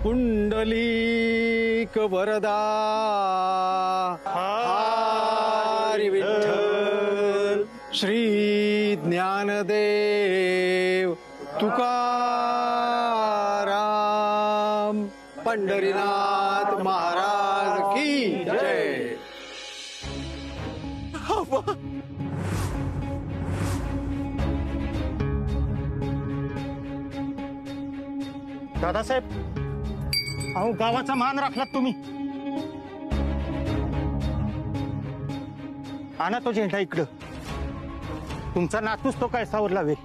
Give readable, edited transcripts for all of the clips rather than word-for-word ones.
पुंडलिक वरदा हरी विठ्ठल श्री ज्ञानदेव तुकाराम पंढरीनाथ महाराज की जय। दादासाहेब, अहो गावाचा मान राखलात तुम्ही. आणा तो झेंडा इकडं. तुमचा नातूच तो काय सावर लावेल.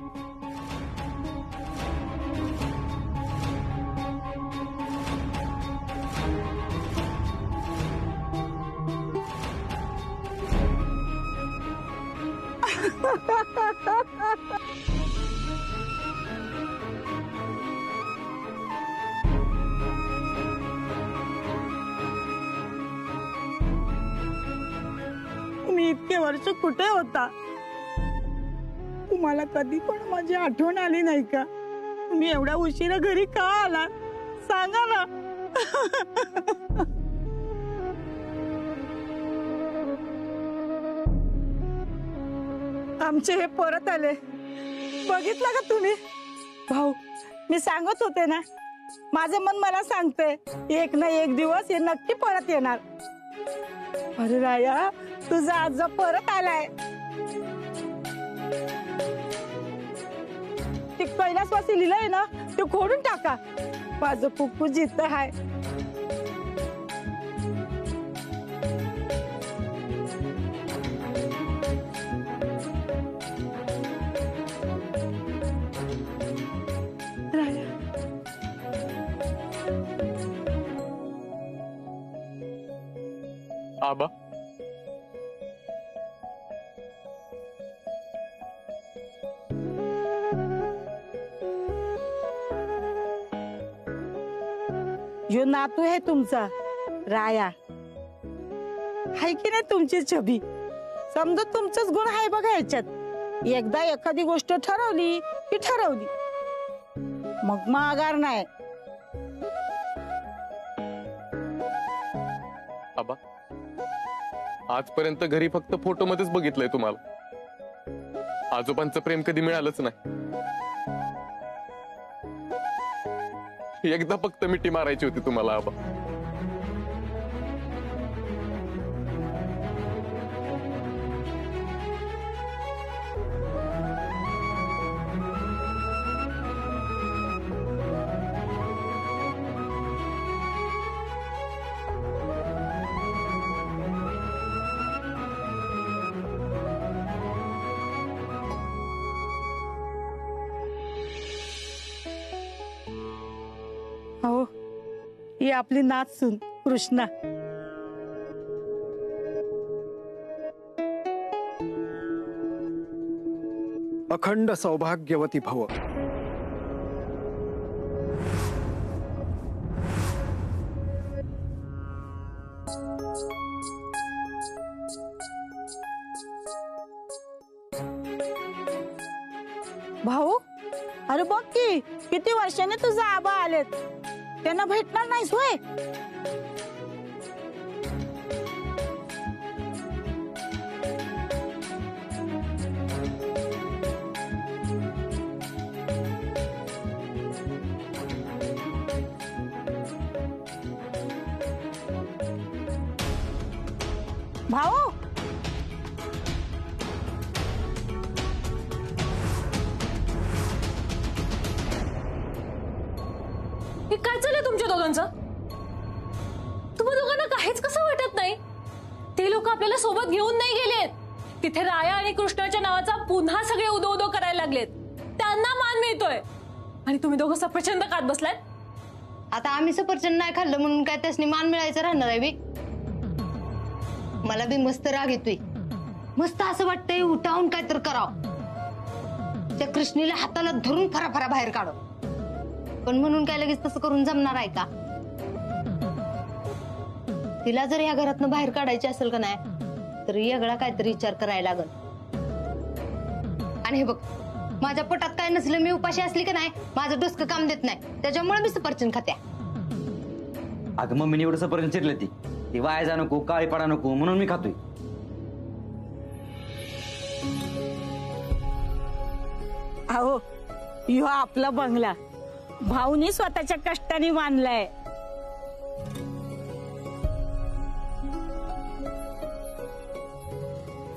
मी इतके वर्ष कुठे होता? तुम्हाला कधी पण माझी आठवण आली नाही का? मी एवढ्या उशिरा घरी का आला सांगा ना. आमचे हे परत आले, बघितलं का तुम्ही? भाऊ, मी सांगत होते ना, माझं मन मला सांगते एक ना एक दिवस हे नक्की परत येणार. अरे राया, तुझा आजा परत आलाय. ते कैलासवासी लिहिलंय ना, ते खोडून टाका. माझं पुप्पू जिथं हाय. राया, आबा, जो नातू आहे तुमचा राया, हाय की नाही तुमची छबी? समजा तुमचंच गुण आहे बघा याच्यात. एकदा एखादी गोष्ट ठरवली की ठरवली, मग माघार नाही. आबा, आजपर्यंत घरी फक्त फोटो मध्येच बघितलंय तुम्हाला. आजोबांचं प्रेम कधी मिळालंच नाही. एकदा फक्त मिठी मारायची होती तुम्हाला आबा. हो, ही आपली नात सून कृष्णा. अखंड सौभाग्यवती भव. भाऊ, अरे बघ की किती वर्षाने तुझा आबा आलेत. त्यांना भेटणार नाहीस होय? भाऊ, हे काय चाललंय तुमच्या दोघांचं? तुम्हा दोघांना काहीच कसं वाटत नाही? ते लोक आपल्याला सोबत घेऊन नाही गेलेत. तिथे राया आणि कृष्णाच्या नावाचा पुन्हा सगळे उदो उदो करायला लागलेत. त्यांना मान मिळतोय आणि तुम्ही दोघं सफरचंद खात बसलात. आता आम्ही सफरचंद नाही खाल्लं म्हणून काय त्यासनी मान मिळायचं राहणार आहे बी? मला बी मस्त राग येतोय. मस्त असं वाटतंय उठावून काय तर करावं. त्या कृष्णीला हाताला धरून फराफरा बाहेर काढव. पण म्हणून काय लगेच तसं करून जमणार आहे का? तिला जर या घरातनं बाहेर काढायची असेल का नाही, तर वेगळा काहीतरी विचार करायला लागल. आणि हे बघ, माझ्या पोटात काय नसलं, मी उपाशी असली का नाही, माझं डोसकं काम देत नाही. त्याच्यामुळे मी सफरचंद खात्या. अगं मम्मीने एवढं पर्यंत चिरले ती वाया जा नको, काळी पडा नको म्हणून मी खातोय. अहो ह्यो आपला बंगला भाऊनी स्वतःच्या कष्टाने बांधलाय.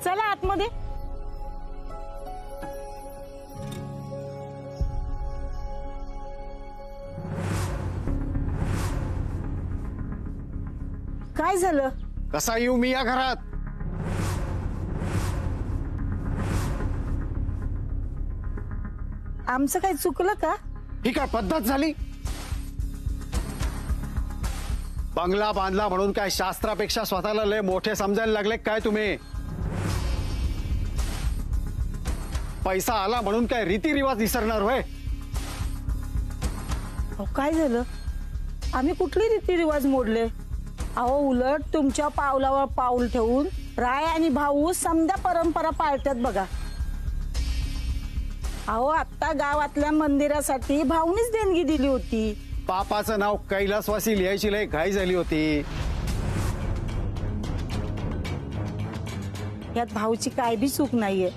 चला आतमध्ये. काय झालं? कसा येऊ मी या घरात? आमचं काही चुकलं का? ही काय पद्धत झाली? बंगला बांधला म्हणून काय शास्त्रापेक्षा स्वतःला लय मोठे समजायला लागले काय तुम्ही? पैसा आला म्हणून काय रीतिरिवाज विसरणार होय? अहो काय झालं? आम्ही कुठले रीतिरिवाज मोडले? अहो उलट तुमच्या पावलावर पाऊल ठेवून राय आणि भाऊ समद्या परंपरा पाळतात बघा. अहो आता गावातल्या मंदिरासाठी भाऊनीच देणगी दिली होती. बापाचं नाव कैलासवासी लिहायची लय घाई झाली होती. यात भाऊची काय बी चूक नाहीये.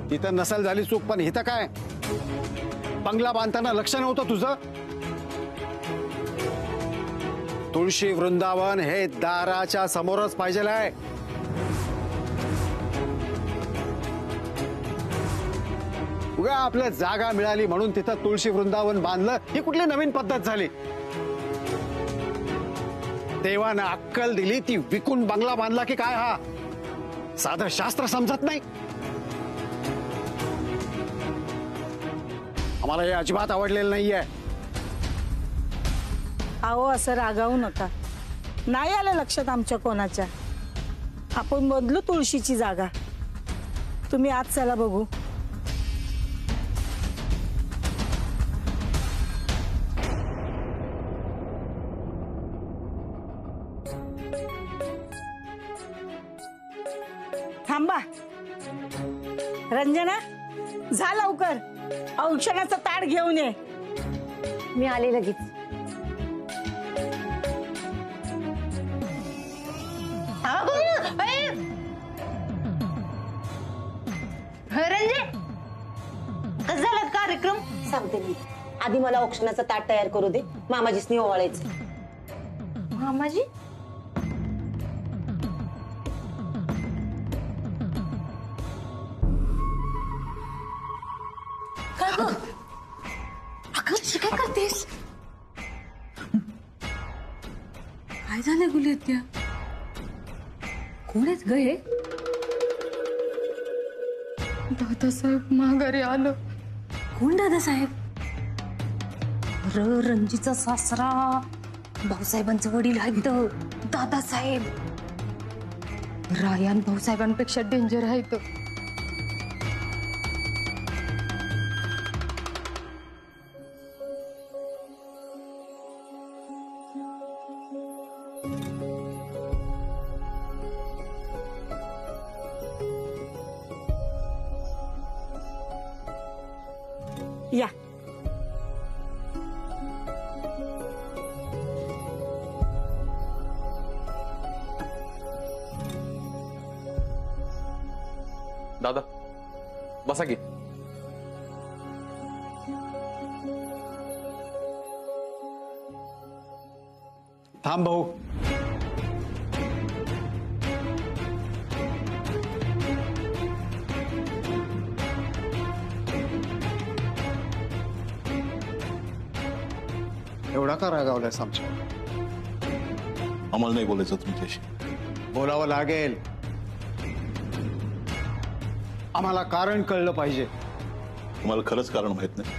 तिथं नसेल झाली चूक, पण इथं काय? बंगला बांधताना लक्ष नव्हतं तुझं? तुळशी वृंदावन हे दाराच्या समोरच पाहिजे आहे. उगा आपल्या जागा मिळाली म्हणून तिथं तुळशी वृंदावन बांधलं, ही कुठली नवीन पद्धत झाली? देवानं अक्कल दिली ती विकून बंगला बांधला की काय? हा साधं शास्त्र समजत नाही? आम्हाला हे अजिबात आवडलेलं नाहीये. अहो असं रागावू नका. नाही आलं लक्षात आमच्या कोणाच्या. आपण बदलू तुळशीची जागा. तुम्ही आज चला बघू. थांबा रंजना, जा लवकर औक्षणाचं ताट घेऊन ये. मी आले लगेच. रंजे कसं झाला कार्यक्रम? सांगते मी. आधी मला औक्षणाचं ताट तयार करू दे. मामाजी स्नेह ओवाळायचं. मामाजी काय करतेस? काय झालं गुलेत्या? कोण आहेत ग हे? दादासाहेब माघारी आलं. कोण दादासाहेब? रणजीचा सासरा भाऊसाहेबांचं वडील आहेत दादासाहेब. रायान भाऊसाहेबांपेक्षा डेंजर आहे तो. या दादा बसा की. थांब भाऊ. एवढा का रागावलायस आमच्या? आम्हाला नाही बोलायचं तुमच्याशी. बोलावं लागेल. आम्हाला कारण कळलं पाहिजे. तुम्हाला खरंच कारण माहित नाही?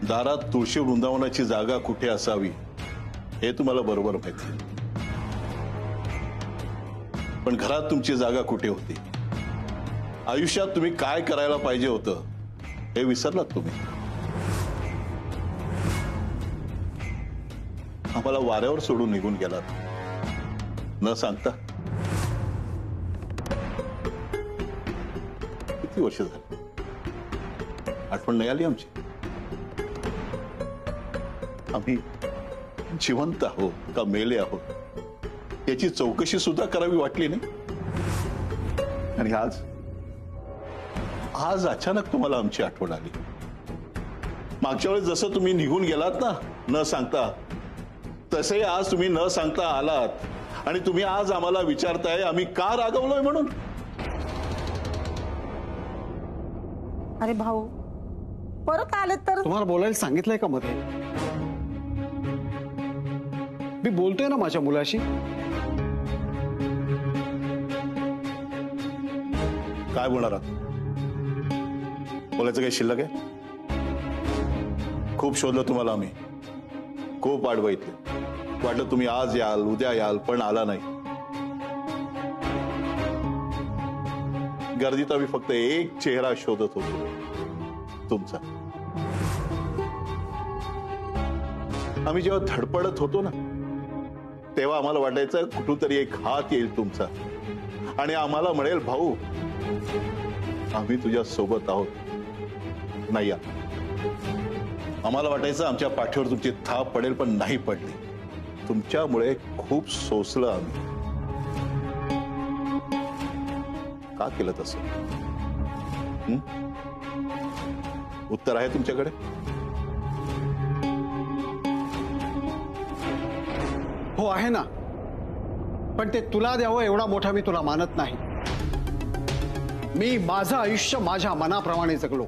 दारात तुळशी वृंदावनाची जागा कुठे असावी हे तुम्हाला बरोबर माहिती आहे. पण घरात तुमची जागा कुठे होती? आयुष्यात तुम्ही काय करायला पाहिजे होतं हे विसरलात तुम्ही. आम्हाला वाऱ्यावर सोडून निघून गेलात न सांगता. किती वर्ष झाली आठवण नाही आली आमची? जिवंत आहोत का मेले आहोत याची चौकशी सुद्धा करावी वाटली नाही? आणि आज आज अचानक तुम्हाला आमची आठवण आली. मागच्या वेळेस जसं तुम्ही निघून गेलात ना न सांगता, तसे आज तुम्ही न सांगता आलात आणि तुम्ही आज आम्हाला विचारताय आम्ही का रागवलोय म्हणून. अरे भाऊ, परत आले तर तुम्हाला बोलायला सांगितलंय का मध्ये? मी बोलतोय ना माझ्या मुलाशी. काय बोलणार आहात? बोलायचं काही शिल्लक आहे? खूप शोधलं तुम्हाला आम्ही, खूप वाट बघितली. वाटलं तुम्ही आज याल उद्या याल, पण आला नाही. गर्दीत आम्ही फक्त एक चेहरा शोधत होतो, तुमचा. आम्ही जेव्हा धडपडत होतो ना तेव्हा आम्हाला वाटायचं कुठून तरी एक हात येईल तुमचा आणि आम्हाला म्हणेल भाऊ आम्ही तुझ्या सोबत आहोत. नाही या. आम्हाला वाटायचं आमच्या पाठीवर तुमची थाप पडेल, पण नाही पडली. तुमच्यामुळे खूप सोसलं आम्ही. का केलं तसं? उत्तर आहे तुमच्याकडे? हो आहे ना, पण ते तुला द्यावं एवढा मोठा मी तुला मानत नाही. मी माझं आयुष्य माझ्या मनाप्रमाणे जगलो.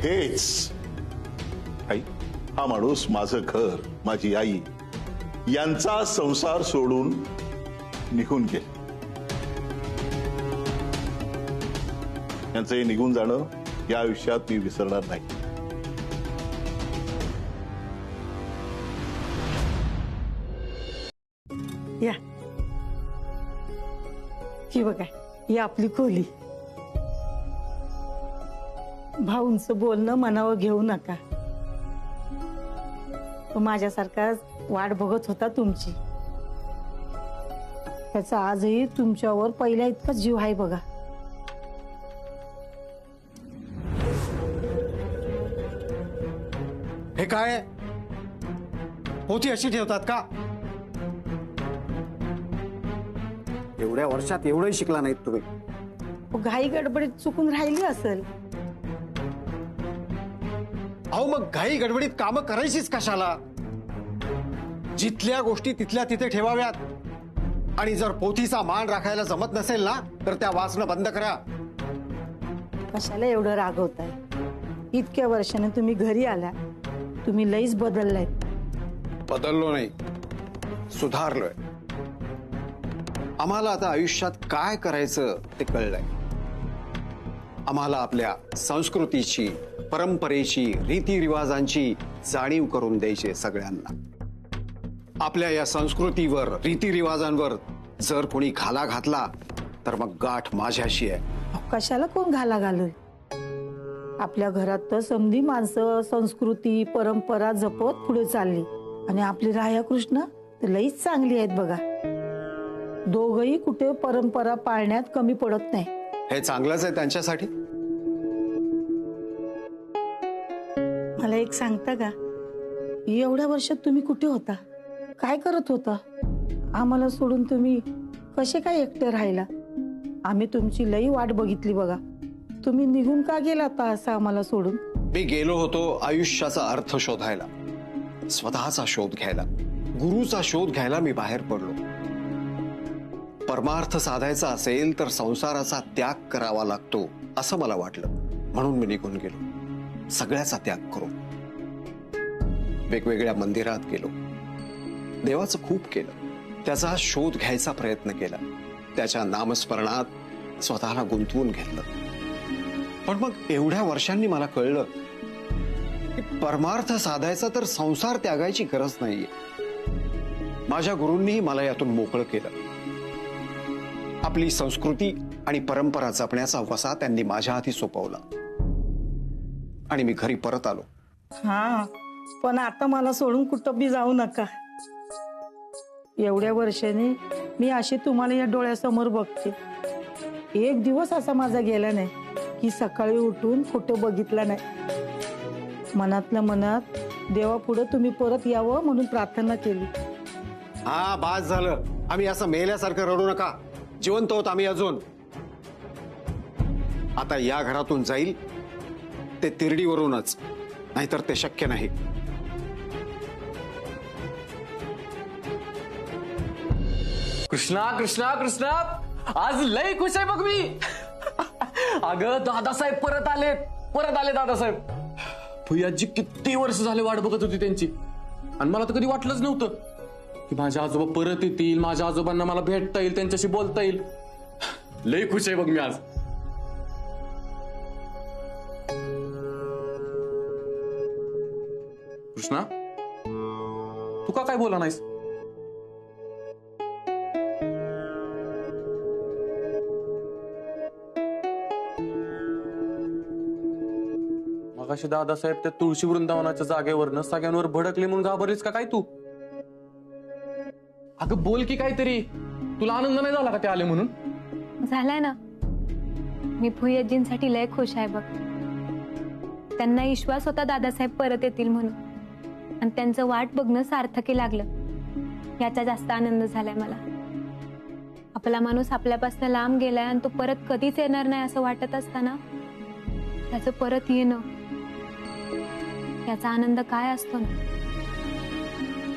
हेच आई, हा माणूस माझं घर, माझी आई यांचा संसार सोडून निघून गेले. यांचं हे निघून जाणं या आयुष्यात मी विसरणार नाही. या ही बघा, ही आपली खोली. भाऊंचं बोलणं मनावर घेऊ नका. तो माझ्यासारखा वाट बघत होता तुमची. त्याचा आजही तुमच्यावर पहिल्या इतका जीव आहे बघा. हे काय पोथी अशी ठेवतात का? एवढ्या वर्षात एवढंही शिकला नाहीत तुम्ही. घाई गडबडीत चुकून राहिली असेल. अहो मग घाई गडबडीत कामं करायचीच कशाला? जिथल्या गोष्टी तिथल्या तिथे ठेवाव्यात. आणि जर पोथीचा मान राखायला जमत नसेल ना तर त्या वाचणं बंद करा. कशाला एवढं रागवताय? इतक्या वर्षाने तुम्ही घरी आला, तुम्ही लईच बदललाय. बदललो नाही, सुधारलोय. आम्हाला आता आयुष्यात काय करायचं ते कळलंय. आम्हाला आपल्या संस्कृतीची, परंपरेची, रीतिरिवाजांची जाणीव करून द्यायची सगळ्यांना. आपल्या या संस्कृतीवर, रीतिरिवाजांवर जर कोणी घाला घातला तर मग गाठ माझ्याशी आहे. कशाला कोण घाला घालूय? आपल्या घरात तर समधी माणसं संस्कृती परंपरा जपत पुढे चालली आणि आपली राया कृष्ण तर लईच चांगली आहेत बघा. दोघही कुठे परंपरा पाळण्यात कमी पडत नाही. हे चांगलंच आहे त्यांच्यासाठी. मला एक सांगता का, एवढ्या वर्षात तुम्ही कुठे होता? काय करत होता? आम्हाला सोडून तुम्ही कसे काय एकटे राहिला? आम्ही तुमची लई वाट बघितली बघा. तुम्ही निघून का गेलात असं आम्हाला सोडून? मी गेलो होतो आयुष्याचा अर्थ शोधायला, स्वतःचा शोध घ्यायला, गुरुचा शोध घ्यायला मी बाहेर पडलो. परमार्थ साधायचा असेल तर संसाराचा त्याग करावा लागतो असं मला वाटलं, म्हणून मी निघून गेलो. सगळ्याचा त्याग करून वेगवेगळ्या मंदिरात गेलो, देवाचं खूप केलं, त्याचा शोध घ्यायचा प्रयत्न केला, त्याच्या नामस्मरणात स्वतःला गुंतवून घेतलं. पण मग एवढ्या वर्षांनी मला कळलं की परमार्थ साधायचा तर संसार त्यागायची गरज नाहीये. माझ्या गुरूंनी मला यातून मोकळं केलं. आपली संस्कृती आणि परंपरा जपण्याचा वसा त्यांनी माझ्या हाती सोपवला आणि मी घरी परत आलो. हा, पण आता मला सोडून कुठं बी जाऊ नका. एवढ्या वर्षांनी मी अशी तुम्हाला या डोळ्यासमोर बघते. एक दिवस असा माझा गेला नाही की सकाळी उठून फोटो बघितला नाही. मनातल्या मनात देवापुढं तुम्ही परत यावं म्हणून प्रार्थना केली. हा बास झालं. आम्ही असं मेल्यासारखं रडू नका. जिवंत होत आम्ही अजून. आता या घरातून जाईल ते तिरडीवरूनच, नाहीतर ते शक्य नाही. कृष्णा कृष्णा कृष्णा, आज लय खुश आहे बघ मी. अगं दादासाहेब परत आले दादासाहेब. भुयाजी किती वर्ष झाले वाट बघत होती त्यांची, आणि मला तर कधी वाटलंच नव्हतं की माझ्या आजोबा परत येतील, माझ्या आजोबांना मला भेटता येईल, त्यांच्याशी बोलता येईल. लय खुश आहे बघ मी आज. कृष्णा, तू का काय बोला नाहीस? मगाशी दादासाहेब त्या तुळशी वृंदावनाच्या जागेवरनं सगळ्यांवर भडकले म्हणून घाबरलीस का काय तू? अगं बोल की काहीतरी. तुला आनंद नाही झाला का ते आले म्हणून? झालाय ना. मी भुयाजींसाठी लय खुश आहे बघ. त्यांना विश्वास होता दादासाहेब परत येतील म्हणून, आणि त्यांचं वाट बघणं सार्थकी लागलं. याचा जास्त आनंद झालाय मला. आपला माणूस आपल्यापासून लांब गेलाय आणि तो परत कधीच येणार नाही असं वाटत असताना त्याचं परत येणं, याचा आनंद काय असतो ना.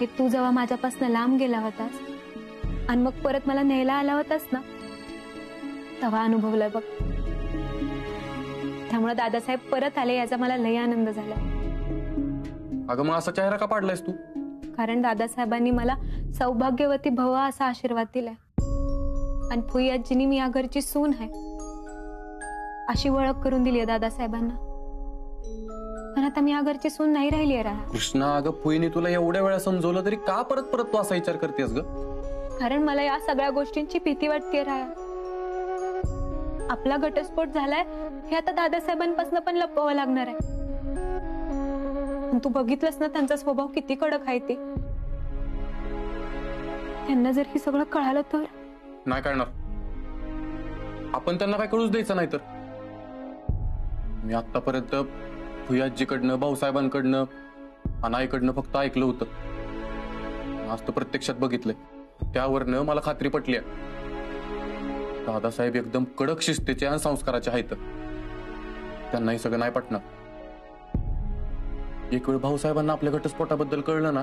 हे तू जेव्हा माझ्यापासून लांब गेला होतास आणि मग परत मला न्यायला आला होतास ना, तेव्हा अनुभवलाय बघ. त्यामुळे दादासाहेब परत आले याचा मला लय आनंद झाला. अगं मग असा चेहरा का पाडलायस तू? कारण दादासाहेबांनी मला सौभाग्यवती भव असा आशीर्वाद दिलाय, आणि भुयाजींनी मी या घरची सून आहे अशी ओळख करून दिली आहे दादासाहेबांना. पण आता मी या घरची सून नाही राहिली आहे. कृष्णा, अगं फुईने तुला एवढ्या वेळा समजवलं तरी का परत परत तू असा विचार करतेस ग? कारण मला या सगळ्या गोष्टींची भीती वाटते राया. आपला घटस्फोट झालाय हे आता दादासाहेबांपासून पण लपवावं लागणार आहे. तू बघितलंस ना त्यांचा स्वभाव किती कडक आहे ते. त्यांना जर हे सगळं कळालं तर? नाही कळणार. आपण त्यांना काय कळूच द्यायचं नाही तर. मी आतापर्यंत भुयाजीकडनं, भाऊसाहेबांकडनं, अनाईकडनं फक्त ऐकलं होतं. आज तर प्रत्यक्षात बघितलंय. त्यावरनं मला खात्री पटली आहे दादासाहेब एकदम कडक शिस्तीचे आणि संस्काराचे आहेत. त्यांना हे सगळं नाही पटणार. एक वेळ भाऊसाहेबांना आपल्या घटस्फोटाबद्दल कळलं ना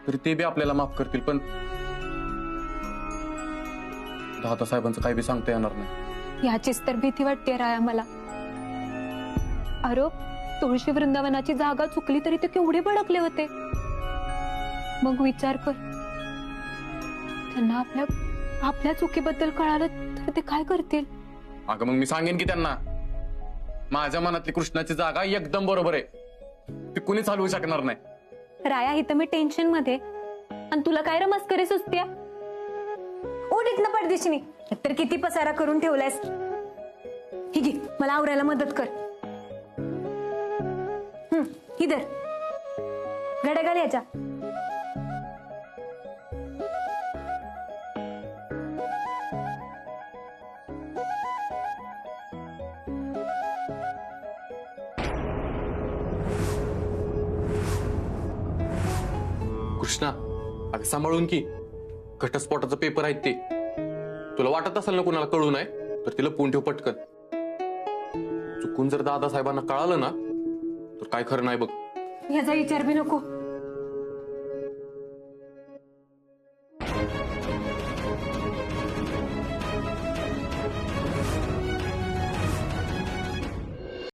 तरी ते बी आपल्याला माफ करतील, पण दादासाहेबांचं काही बी सांगता येणार नाही. याचीच तर भीती वाटते राया मला. अरे तुळशी वृंदावनाची जागा चुकली तरी ते केवढे भडकले होते. मग विचार कर, त्यांना आपल्या चुकीबद्दल कळालं तर ते काय करतील? अगं मग मी सांगेन की त्यांना माझ्या मनातली कृष्णाची जागा एकदम बरोबर आहे. ती कुणीच हलवू शकणार नाही. राया, इथं मी टेन्शन मध्ये आणि तुला काय मस्करी सुचत्या? ओढीत ना पडदिशीने तर किती पसारा करून ठेवलायस. ही घे, मला आवरायला मदत कर. इधर घड्या घाल याच्या. कृष्णा, अगं सांभाळून की. घटस्फोटाचं पेपर आहेत ते. तुला वाटत असेल ना कुणाला कळू नये तर तिला लपवून ठेव पटकन. चुकून जर दादासाहेबांना कळालं ना तर काय खरं नाही बघ. याचा विचार बी नको.